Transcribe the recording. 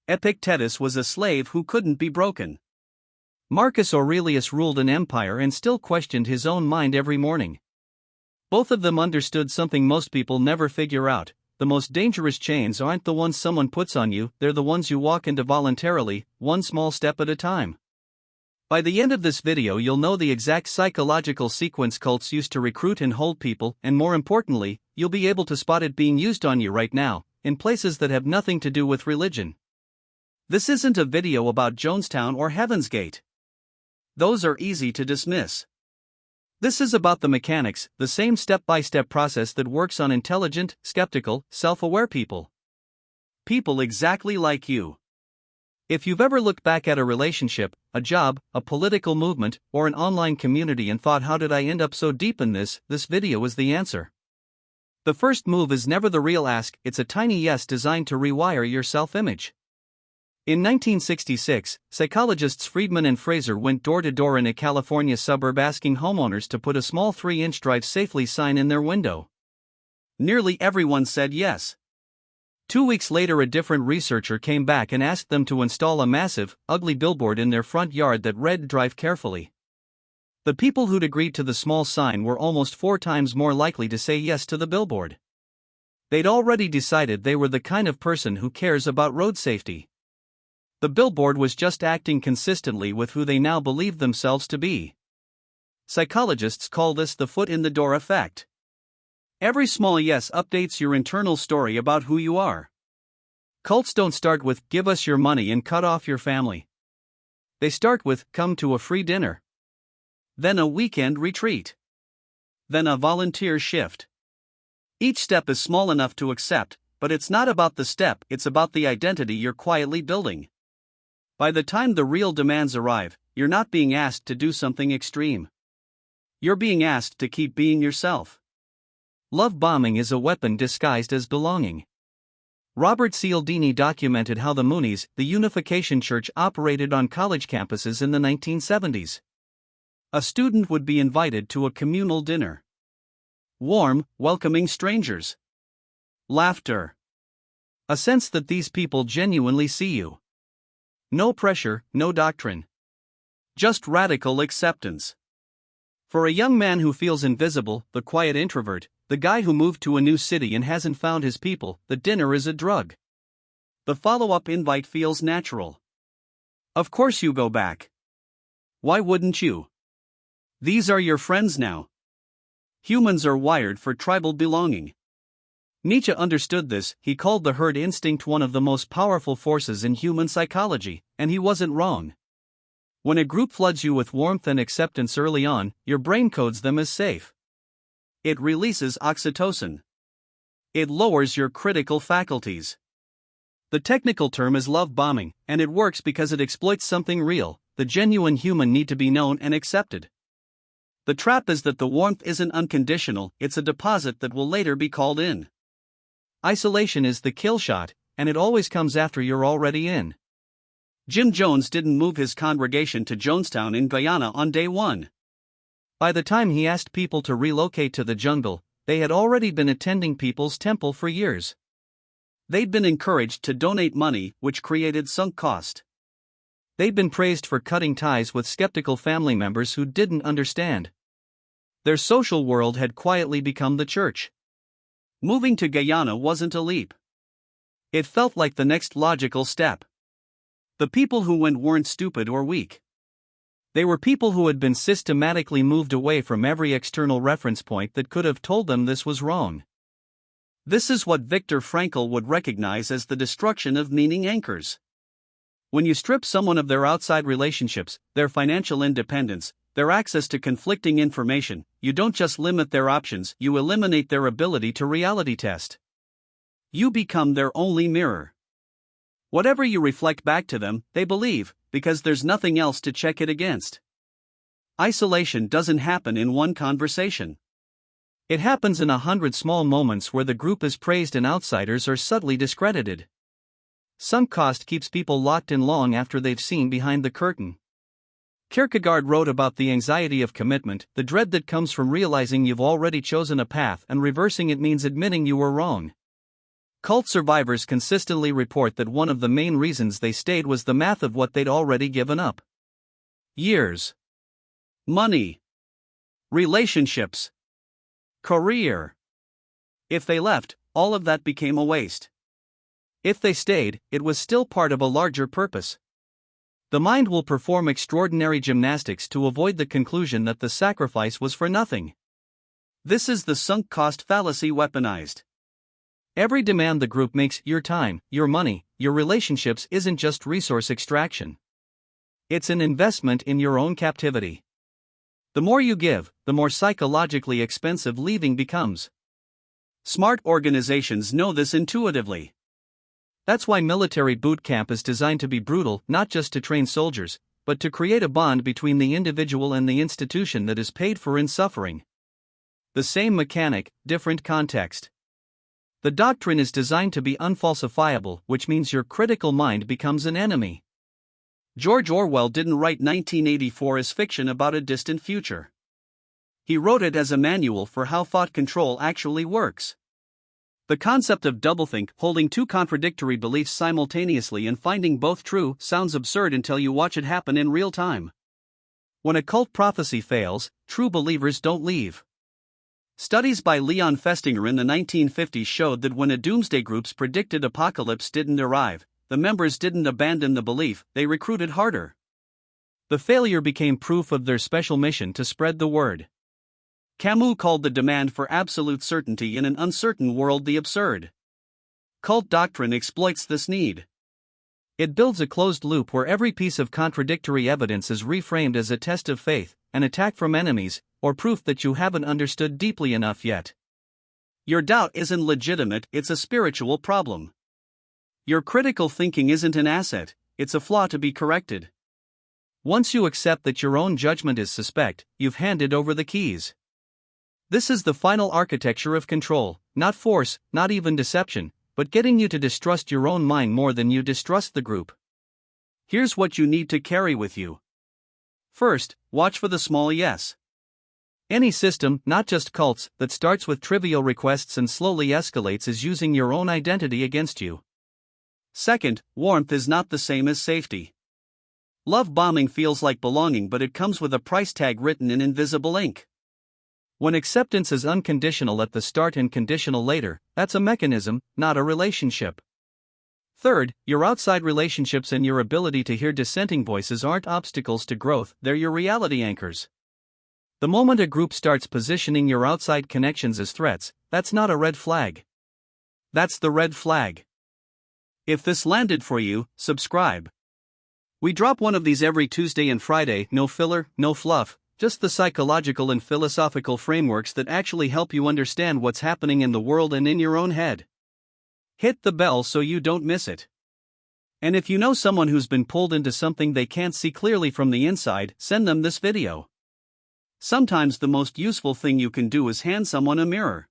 Epictetus was a slave who couldn't be broken. Marcus Aurelius ruled an empire and still questioned his own mind every morning. Both of them understood something most people never figure out: the most dangerous chains aren't the ones someone puts on you, they're the ones you walk into voluntarily, one small step at a time. By the end of this video, you'll know the exact psychological sequence cults use to recruit and hold people, and more importantly, you'll be able to spot it being used on you right now, in places that have nothing to do with religion. This isn't a video about Jonestown or Heaven's Gate. Those are easy to dismiss. This is about the mechanics, the same step-by-step process that works on intelligent, skeptical, self-aware people. People exactly like you. If you've ever looked back at a relationship, a job, a political movement, or an online community and thought, how did I end up so deep in this video is the answer. The first move is never the real ask, it's a tiny yes designed to rewire your self-image. In 1966, psychologists Friedman and Fraser went door to door in a California suburb asking homeowners to put a small 3-inch drive safely sign in their window. Nearly everyone said yes. 2 weeks later, a different researcher came back and asked them to install a massive, ugly billboard in their front yard that read "Drive carefully." The people who'd agreed to the small sign were almost 4 times more likely to say yes to the billboard. They'd already decided they were the kind of person who cares about road safety. The billboard was just acting consistently with who they now believed themselves to be. Psychologists call this the foot-in-the-door effect. Every small yes updates your internal story about who you are. Cults don't start with "give us your money and cut off your family." They start with "come to a free dinner." Then a weekend retreat. Then a volunteer shift. Each step is small enough to accept, but it's not about the step, it's about the identity you're quietly building. By the time the real demands arrive, you're not being asked to do something extreme. You're being asked to keep being yourself. Love bombing is a weapon disguised as belonging. Robert Cialdini documented how the Moonies, the Unification Church, operated on college campuses in the 1970s. A student would be invited to a communal dinner. Warm, welcoming strangers. Laughter. A sense that these people genuinely see you. No pressure, no doctrine. Just radical acceptance. For a young man who feels invisible, the quiet introvert, the guy who moved to a new city and hasn't found his people, the dinner is a drug. The follow-up invite feels natural. Of course you go back. Why wouldn't you? These are your friends now. Humans are wired for tribal belonging. Nietzsche understood this. He called the herd instinct one of the most powerful forces in human psychology, and he wasn't wrong. When a group floods you with warmth and acceptance early on, your brain codes them as safe. It releases oxytocin. It lowers your critical faculties. The technical term is love bombing, and it works because it exploits something real: the genuine human need to be known and accepted. The trap is that the warmth isn't unconditional, it's a deposit that will later be called in. Isolation is the kill shot, and it always comes after you're already in. Jim Jones didn't move his congregation to Jonestown in Guyana on day one. By the time he asked people to relocate to the jungle, they had already been attending People's Temple for years. They'd been encouraged to donate money, which created sunk cost. They'd been praised for cutting ties with skeptical family members who didn't understand. Their social world had quietly become the church. Moving to Guyana wasn't a leap. It felt like the next logical step. The people who went weren't stupid or weak. They were people who had been systematically moved away from every external reference point that could have told them this was wrong. This is what Viktor Frankl would recognize as the destruction of meaning anchors. When you strip someone of their outside relationships, their financial independence, their access to conflicting information, you don't just limit their options, you eliminate their ability to reality test. You become their only mirror. Whatever you reflect back to them, they believe, because there's nothing else to check it against. Isolation doesn't happen in one conversation. It happens in 100 small moments where the group is praised and outsiders are subtly discredited. Sunk cost keeps people locked in long after they've seen behind the curtain. Kierkegaard wrote about the anxiety of commitment, the dread that comes from realizing you've already chosen a path, and reversing it means admitting you were wrong. Cult survivors consistently report that one of the main reasons they stayed was the math of what they'd already given up. Years. Money. Relationships. Career. If they left, all of that became a waste. If they stayed, it was still part of a larger purpose. The mind will perform extraordinary gymnastics to avoid the conclusion that the sacrifice was for nothing. This is the sunk cost fallacy weaponized. Every demand the group makes, your time, your money, your relationships, isn't just resource extraction. It's an investment in your own captivity. The more you give, the more psychologically expensive leaving becomes. Smart organizations know this intuitively. That's why military boot camp is designed to be brutal, not just to train soldiers, but to create a bond between the individual and the institution that is paid for in suffering. The same mechanic, different context. The doctrine is designed to be unfalsifiable, which means your critical mind becomes an enemy. George Orwell didn't write 1984 as fiction about a distant future. He wrote it as a manual for how thought control actually works. The concept of doublethink, holding two contradictory beliefs simultaneously and finding both true, sounds absurd until you watch it happen in real time. When a cult prophecy fails, true believers don't leave. Studies by Leon Festinger in the 1950s showed that when a doomsday group's predicted apocalypse didn't arrive, the members didn't abandon the belief, they recruited harder. The failure became proof of their special mission to spread the word. Camus called the demand for absolute certainty in an uncertain world the absurd. Cult doctrine exploits this need. It builds a closed loop where every piece of contradictory evidence is reframed as a test of faith, an attack from enemies, or proof that you haven't understood deeply enough yet. Your doubt isn't legitimate, it's a spiritual problem. Your critical thinking isn't an asset, it's a flaw to be corrected. Once you accept that your own judgment is suspect, you've handed over the keys. This is the final architecture of control, not force, not even deception, but getting you to distrust your own mind more than you distrust the group. Here's what you need to carry with you. First, watch for the small yes. Any system, not just cults, that starts with trivial requests and slowly escalates is using your own identity against you. Second, warmth is not the same as safety. Love bombing feels like belonging, but it comes with a price tag written in invisible ink. When acceptance is unconditional at the start and conditional later, that's a mechanism, not a relationship. Third, your outside relationships and your ability to hear dissenting voices aren't obstacles to growth, they're your reality anchors. The moment a group starts positioning your outside connections as threats, that's not a red flag. That's the red flag. If this landed for you, subscribe. We drop one of these every Tuesday and Friday, no filler, no fluff. Just the psychological and philosophical frameworks that actually help you understand what's happening in the world and in your own head. Hit the bell so you don't miss it. And if you know someone who's been pulled into something they can't see clearly from the inside, send them this video. Sometimes the most useful thing you can do is hand someone a mirror.